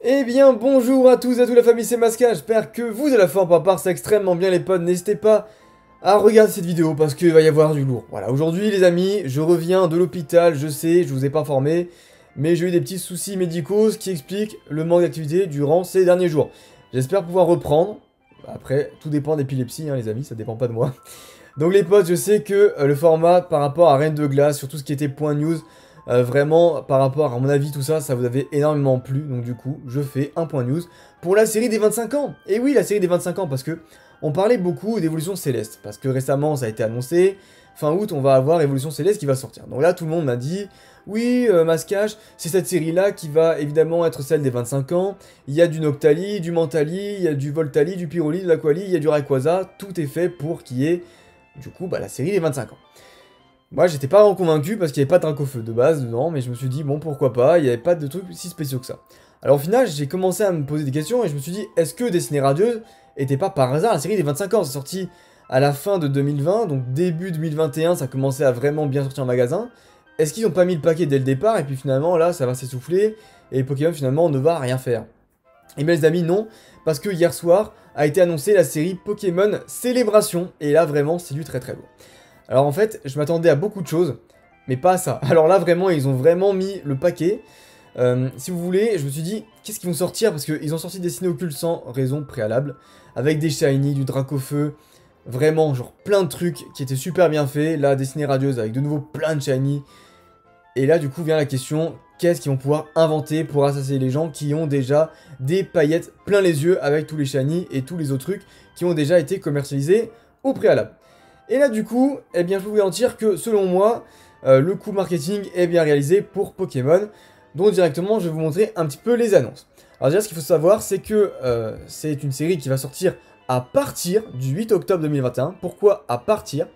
Eh bien bonjour à tous et à toute la famille, c'est Masca, j'espère que vous allez la forme, par part c'est extrêmement bien les potes, n'hésitez pas à regarder cette vidéo parce qu'il va y avoir du lourd. Voilà, aujourd'hui les amis, je reviens de l'hôpital, je sais, je vous ai pas informé, mais j'ai eu des petits soucis médicaux, ce qui explique le manque d'activité durant ces derniers jours. J'espère pouvoir reprendre, après tout dépend d'épilepsie les amis, ça dépend pas de moi. Donc les potes, je sais que le format par rapport à Reine de Glace, sur tout ce qui était point news, vraiment, par rapport à mon avis, tout ça, ça vous avait énormément plu. Donc du coup, je fais un point news pour la série des 25 ans. Et oui, la série des 25 ans, parce que on parlait beaucoup d'Évolution Céleste. Parce que récemment, ça a été annoncé. Fin août, on va avoir Évolution Céleste qui va sortir. Donc là, tout le monde m'a dit, oui, Mascache, c'est cette série-là qui va évidemment être celle des 25 ans. Il y a du Noctali, du Mentali, il y a du Voltali, du Pyroli, de l'Aquali, il y a du Rayquaza. Tout est fait pour qu'il y ait, du coup, la série des 25 ans. Moi, j'étais pas vraiment convaincu parce qu'il n'y avait pas de Dracofeu de base dedans, mais je me suis dit, bon, pourquoi pas, il n'y avait pas de trucs si spéciaux que ça. Alors au final, j'ai commencé à me poser des questions et je me suis dit, est-ce que Destinée Radieuse était pas par hasard la série des 25 ans? C'est sorti à la fin de 2020, donc début 2021, ça commençait à vraiment bien sortir en magasin. Est-ce qu'ils n'ont pas mis le paquet dès le départ et puis finalement, là, ça va s'essouffler et Pokémon finalement ne va rien faire? Eh bien les amis, non, parce que hier soir a été annoncée la série Pokémon Célébration, et là vraiment, c'est du très très lourd. Alors en fait, je m'attendais à beaucoup de choses, mais pas à ça. Alors là, vraiment, ils ont vraiment mis le paquet. Si vous voulez, je me suis dit, qu'est-ce qu'ils vont sortir? Parce qu'ils ont sorti Destinée Occulte sans raison préalable, avec des shiny, du Dracofeu, vraiment, genre plein de trucs qui étaient super bien faits. Là, Destinée Radieuse avec de nouveau plein de shiny. Et là, du coup, vient la question, qu'est-ce qu'ils vont pouvoir inventer pour assassiner les gens qui ont déjà des paillettes plein les yeux avec tous les shiny et tous les autres trucs qui ont déjà été commercialisés au préalable. Et là du coup, eh bien je peux vous garantir que selon moi, le coup marketing est bien réalisé pour Pokémon. Donc directement je vais vous montrer un petit peu les annonces. Alors déjà ce qu'il faut savoir c'est que c'est une série qui va sortir à partir du 8 octobre 2021. Pourquoi à partir?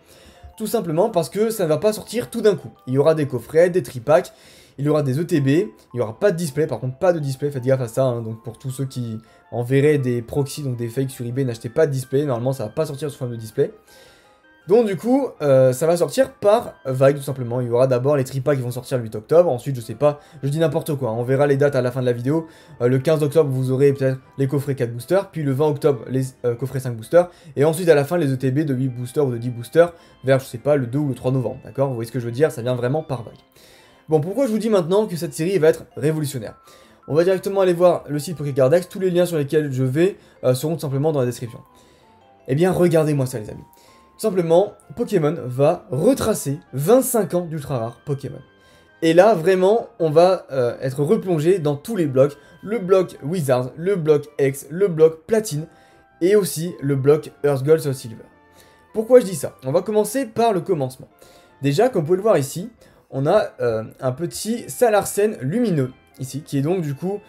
Tout simplement parce que ça ne va pas sortir tout d'un coup. Il y aura des coffrets, des tripacks, il y aura des ETB, il n'y aura pas de display, par contre pas de display, faites gaffe à ça, donc pour tous ceux qui enverraient des proxys, donc des fakes sur eBay, n'achetez pas de display, normalement ça va pas sortir sous forme de display. Donc du coup, ça va sortir par vague tout simplement. Il y aura d'abord les tripacks qui vont sortir le 8 octobre, ensuite je sais pas, je dis n'importe quoi, on verra les dates à la fin de la vidéo. Le 15 octobre vous aurez peut-être les coffrets 4 boosters, puis le 20 octobre les coffrets 5 boosters, et ensuite à la fin les ETB de 8 boosters ou de 10 boosters, vers je sais pas le 2 ou le 3 novembre, d'accord? Vous voyez ce que je veux dire, ça vient vraiment par vague. Bon, pourquoi je vous dis maintenant que cette série va être révolutionnaire? On va directement aller voir le site Pokécardex, tous les liens sur lesquels je vais seront tout simplement dans la description. Eh bien regardez-moi ça les amis. Simplement, Pokémon va retracer 25 ans d'ultra rare Pokémon. Et là, vraiment, on va être replongé dans tous les blocs. Le bloc Wizards, le bloc X, le bloc Platine, et aussi le bloc Earth Gold Soul Silver. Pourquoi je dis ça? On va commencer par le commencement. Déjà, comme vous pouvez le voir ici, on a un petit Salarsen lumineux, ici, qui est donc du coup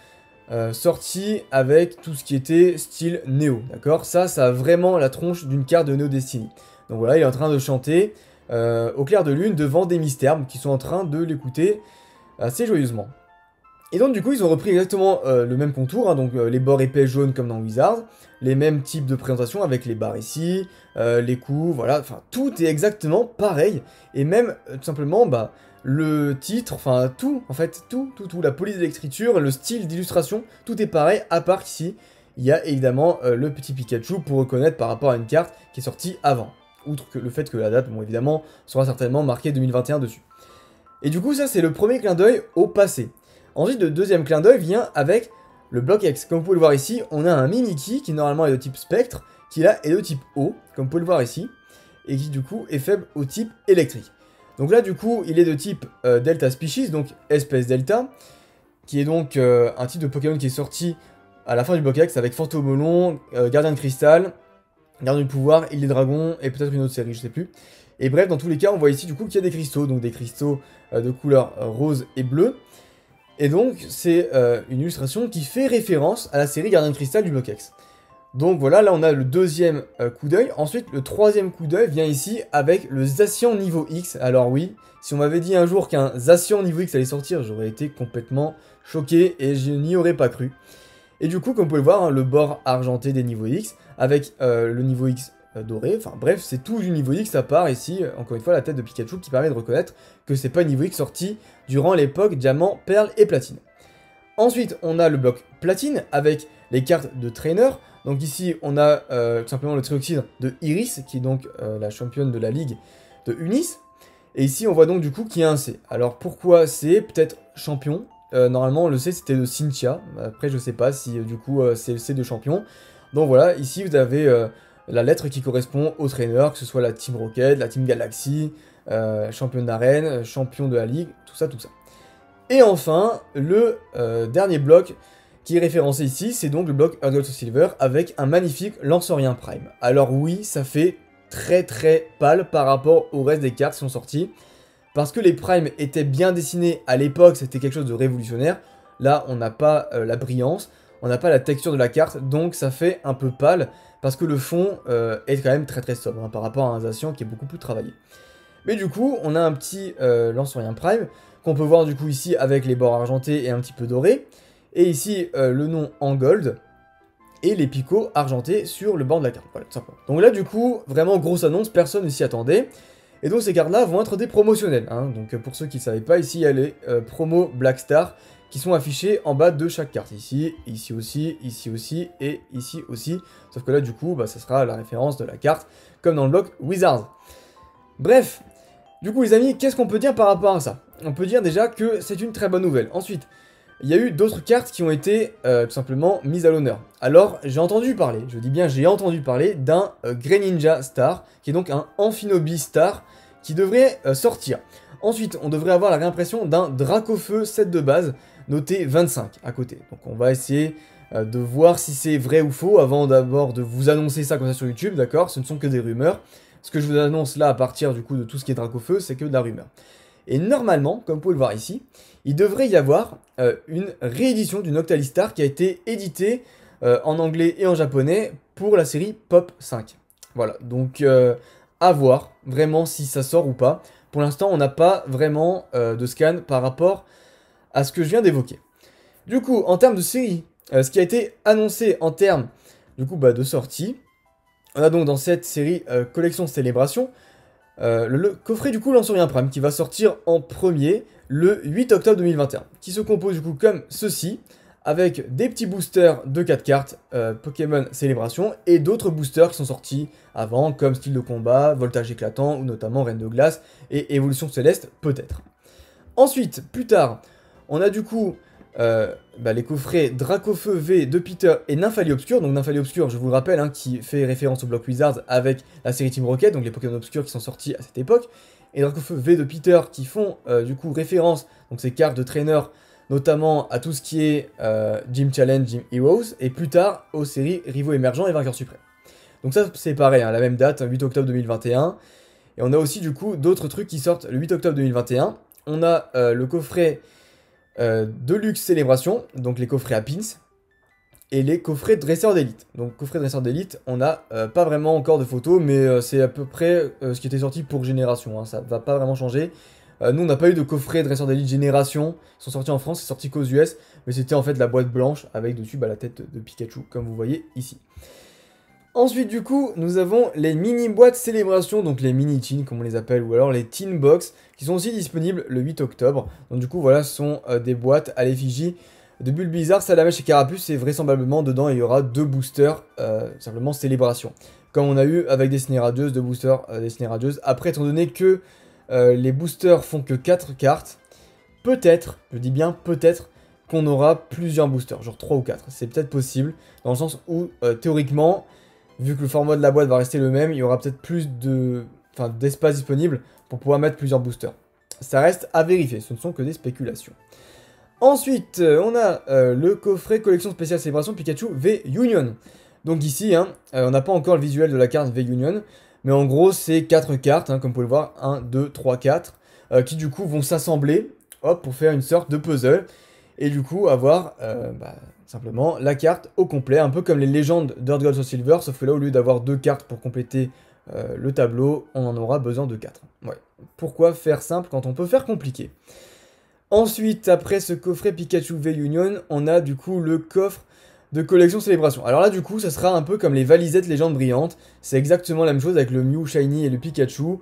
sorti avec tout ce qui était style Néo, d'accord? Ça a vraiment la tronche d'une carte de Néo Destiny. Donc voilà, il est en train de chanter au clair de lune devant des Mistermes qui sont en train de l'écouter assez joyeusement. Et donc du coup, ils ont repris exactement le même contour, donc les bords épais jaunes comme dans Wizards, les mêmes types de présentation avec les barres ici, les coups, voilà, enfin tout est exactement pareil. Et même tout simplement, le titre, enfin tout, en fait, tout, la police de l'écriture, le style d'illustration, tout est pareil, à part qu'ici, il y a évidemment le petit Pikachu pour reconnaître par rapport à une carte qui est sortie avant. Outre que le fait que la date, bon évidemment, sera certainement marquée 2021 dessus. Et du coup, ça c'est le premier clin d'œil au passé. Ensuite, le deuxième clin d'œil vient avec le bloc X. Comme vous pouvez le voir ici, on a un Mimikyu qui normalement est de type spectre, qui là est de type eau, comme vous pouvez le voir ici, et qui du coup est faible au type électrique. Donc là du coup, il est de type Delta Species, donc espèce Delta, qui est donc un type de Pokémon qui est sorti à la fin du bloc X avec Fantomolon, Gardien de Cristal, Gardien du Pouvoir, Île des Dragons, et peut-être une autre série, je sais plus. Et bref, dans tous les cas, on voit ici du coup qu'il y a des cristaux, donc des cristaux de couleur rose et bleu. Et donc, c'est une illustration qui fait référence à la série Gardien de Cristal du bloc X. Donc voilà, là on a le deuxième coup d'œil. Ensuite, le troisième coup d'œil vient ici avec le Zacian niveau X. Alors oui, si on m'avait dit un jour qu'un Zacian niveau X allait sortir, j'aurais été complètement choqué et je n'y aurais pas cru. Et du coup, comme vous pouvez le voir, le bord argenté des niveaux X, avec le niveau X doré, enfin bref, c'est tout du niveau X à part ici, encore une fois la tête de Pikachu qui permet de reconnaître que c'est pas un niveau X sorti durant l'époque diamant, perle et platine. Ensuite, on a le bloc platine avec les cartes de trainer. Donc ici, on a tout simplement le trioxyde de Iris, qui est donc la championne de la ligue de Unis. Et ici, on voit donc du coup qu'il y a un C. Alors pourquoi C? Peut-être champion. Normalement, le C c'était de Cynthia. Après, je sais pas si du coup c'est le C de champion. Donc voilà, ici vous avez la lettre qui correspond au trainer, que ce soit la Team Rocket, la Team Galaxy, championne d'arène, champion de la ligue, tout ça, tout ça. Et enfin, le dernier bloc qui est référencé ici, c'est donc le bloc Earth Gold to Silver avec un magnifique Lanceurien Prime. Alors oui, ça fait très très pâle par rapport au reste des cartes qui sont sorties. Parce que les primes étaient bien dessinés à l'époque, c'était quelque chose de révolutionnaire. Là, on n'a pas la brillance, on n'a pas la texture de la carte, donc ça fait un peu pâle. Parce que le fond est quand même très très sobre hein, par rapport à un Zacian qui est beaucoup plus travaillé. Mais du coup, on a un petit Lanceurien Prime qu'on peut voir du coup ici avec les bords argentés et un petit peu dorés. Et ici, le nom en gold et les picots argentés sur le bord de la carte. Voilà, tout simplement. Donc là, du coup, vraiment grosse annonce, personne ne s'y attendait. Et donc ces cartes-là vont être des promotionnels. Hein. Donc pour ceux qui ne savaient pas, ici il y a les promos Black Star qui sont affichés en bas de chaque carte. Ici aussi et ici aussi. Sauf que là du coup, ça sera la référence de la carte, comme dans le bloc Wizards. Bref, du coup les amis, qu'est-ce qu'on peut dire par rapport à ça? On peut dire déjà que c'est une très bonne nouvelle. Ensuite, il y a eu d'autres cartes qui ont été tout simplement mises à l'honneur. Alors, j'ai entendu parler, je dis bien j'ai entendu parler, d'un Greninja Star, qui est donc un Amphinobi Star, qui devrait sortir. Ensuite, on devrait avoir la réimpression d'un Dracofeu 7 de base, noté 25 à côté. Donc on va essayer de voir si c'est vrai ou faux, avant d'abord de vous annoncer ça comme ça sur YouTube, d'accord? Ce ne sont que des rumeurs. Ce que je vous annonce là, à partir du coup de tout ce qui est Dracofeu, c'est que de la rumeur. Et normalement, comme vous pouvez le voir ici, il devrait y avoir une réédition du Noctalistar qui a été éditée en anglais et en japonais pour la série Pop 5. Voilà, donc à voir vraiment si ça sort ou pas. Pour l'instant, on n'a pas vraiment de scan par rapport à ce que je viens d'évoquer. Du coup, en termes de série, ce qui a été annoncé en termes du coup, de sortie, on a donc dans cette série Collection Célébration, le coffret du coup Lanceurien Prime qui va sortir en premier le 8 octobre 2021, qui se compose du coup comme ceci, avec des petits boosters de 4 cartes Pokémon Célébration et d'autres boosters qui sont sortis avant comme style de combat, voltage éclatant ou notamment Reine de Glace et Évolution Céleste peut-être. Ensuite, plus tard, on a du coup les coffrets Dracofeu V de Peter et Nymphalie Obscure. Donc Nymphalie Obscure, je vous le rappelle, hein, qui fait référence au bloc Wizards avec la série Team Rocket, donc les Pokémon Obscurs qui sont sortis à cette époque. Et Dracofeu V de Peter qui font du coup référence, donc ces cartes de trainer, notamment à tout ce qui est Gym Challenge, Gym Heroes, et plus tard aux séries Rivaux Émergents et Vainqueurs Suprêmes. Donc ça c'est pareil, hein, la même date, 8 octobre 2021. Et on a aussi du coup d'autres trucs qui sortent le 8 octobre 2021. On a le coffret Deluxe Célébration, donc les coffrets à pins, et les coffrets Dresseur d'élite. Donc coffret Dresseur d'élite, on n'a pas vraiment encore de photos, mais c'est à peu près ce qui était sorti pour Génération, hein, ça va pas vraiment changer. Nous on n'a pas eu de coffret Dresseur d'élite Génération, ils sont sortis en France, c'est sorti qu'aux US, mais c'était en fait la boîte blanche avec dessus la tête de Pikachu, comme vous voyez ici. Ensuite du coup, nous avons les mini boîtes célébration, donc les mini teens comme on les appelle, ou alors les teen box, qui sont aussi disponibles le 8 octobre. Donc du coup voilà, ce sont des boîtes à l'effigie de Bulbizarre, Salamèche et Carapuce, et vraisemblablement dedans il y aura 2 boosters, simplement célébration. Comme on a eu avec Destiny Radieuse, 2 boosters Destiny Radieuse. Après, étant donné que les boosters font que 4 cartes, peut-être, je dis bien peut-être, qu'on aura plusieurs boosters, genre 3 ou 4. C'est peut-être possible, dans le sens où théoriquement, vu que le format de la boîte va rester le même, il y aura peut-être plus d'espace disponible pour pouvoir mettre plusieurs boosters. Ça reste à vérifier, ce ne sont que des spéculations. Ensuite, on a le coffret collection spéciale célébration Pikachu V-Union. Donc ici, hein, on n'a pas encore le visuel de la carte V-Union, mais en gros, c'est 4 cartes, hein, comme vous pouvez le voir, 1, 2, 3, 4, qui du coup vont s'assembler pour faire une sorte de puzzle, et du coup avoir simplement la carte au complet, un peu comme les légendes d'Earth Gold Soul Silver, sauf que là, au lieu d'avoir 2 cartes pour compléter le tableau, on en aura besoin de 4. Ouais. Pourquoi faire simple quand on peut faire compliqué? Ensuite, après ce coffret Pikachu V-Union, on a du coup le coffre de collection célébration. Alors là du coup ça sera un peu comme les valisettes légendes brillantes, c'est exactement la même chose avec le Mew Shiny et le Pikachu,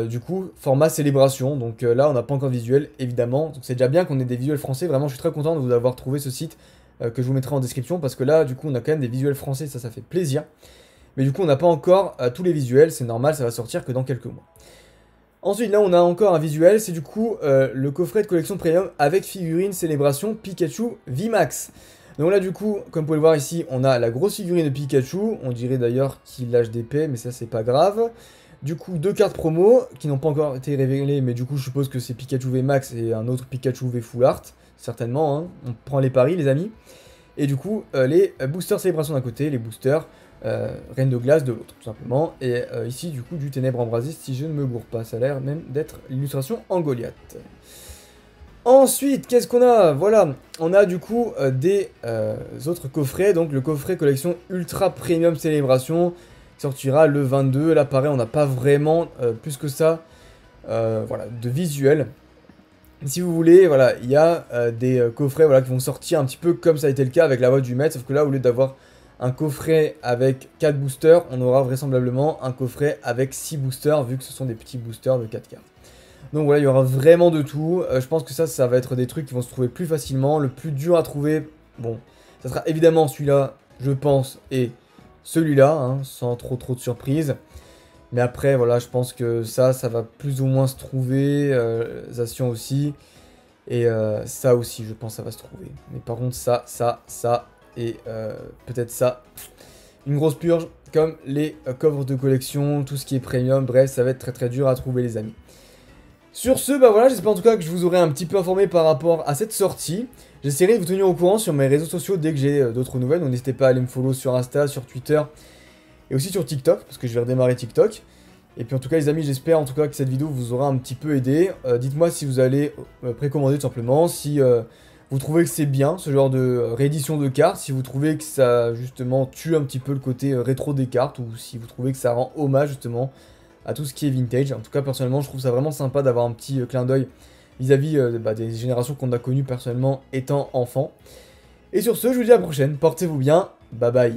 du coup format célébration, donc là on n'a pas encore de visuel évidemment, donc c'est déjà bien qu'on ait des visuels français, vraiment je suis très content de vous avoir trouvé ce site que je vous mettrai en description, parce que là du coup on a quand même des visuels français, ça fait plaisir, mais du coup on n'a pas encore tous les visuels, c'est normal, ça va sortir que dans quelques mois. Ensuite là on a encore un visuel, c'est du coup le coffret de collection premium avec figurine célébration Pikachu VMAX. Donc là du coup, comme vous pouvez le voir ici, on a la grosse figurine de Pikachu, on dirait d'ailleurs qu'il lâche des P, mais ça c'est pas grave. Du coup, 2 cartes promo qui n'ont pas encore été révélées, mais du coup je suppose que c'est Pikachu VMAX et un autre Pikachu V Full Art, certainement, hein. On prend les paris les amis. Et du coup, les boosters célébration d'un côté, les boosters Reine de glace de l'autre, tout simplement. Et ici du coup du ténèbre embrasé, si je ne me gourre pas, ça a l'air même d'être l'illustration en Goliath. Ensuite, qu'est-ce qu'on a? Voilà, on a du coup des autres coffrets. Donc le coffret collection Ultra Premium Célébration qui sortira le 22. Là pareil, on n'a pas vraiment plus que ça voilà, de visuel. Si vous voulez, voilà, il y a des coffrets voilà, qui vont sortir un petit peu comme ça a été le cas avec la voix du maître. Sauf que là, au lieu d'avoir un coffret avec 4 boosters, on aura vraisemblablement un coffret avec 6 boosters, vu que ce sont des petits boosters de 4 cartes. Donc voilà, il y aura vraiment de tout. Je pense que ça va être des trucs qui vont se trouver plus facilement. Le plus dur à trouver, bon, ça sera évidemment celui-là, je pense, et celui-là, hein, sans trop de surprises. Mais après, voilà, je pense que ça va plus ou moins se trouver. Zation aussi. Et ça aussi, je pense, ça va se trouver. Mais par contre, ça, et peut-être ça. Une grosse purge, comme les coffres de collection, tout ce qui est premium. Bref, ça va être très dur à trouver, les amis. Sur ce, bah voilà, j'espère en tout cas que je vous aurai un petit peu informé par rapport à cette sortie. J'essaierai de vous tenir au courant sur mes réseaux sociaux dès que j'ai d'autres nouvelles. Donc n'hésitez pas à aller me follow sur Insta, sur Twitter et aussi sur TikTok, parce que je vais redémarrer TikTok. Et puis en tout cas les amis, j'espère en tout cas que cette vidéo vous aura un petit peu aidé. Dites-moi si vous allez précommander tout simplement, si vous trouvez que c'est bien ce genre de réédition de cartes, si vous trouvez que ça justement tue un petit peu le côté rétro des cartes, ou si vous trouvez que ça rend hommage justement à tout ce qui est vintage. En tout cas, personnellement, je trouve ça vraiment sympa d'avoir un petit clin d'œil vis-à-vis des générations qu'on a connues personnellement étant enfant. Et sur ce, je vous dis à la prochaine. Portez-vous bien. Bye bye.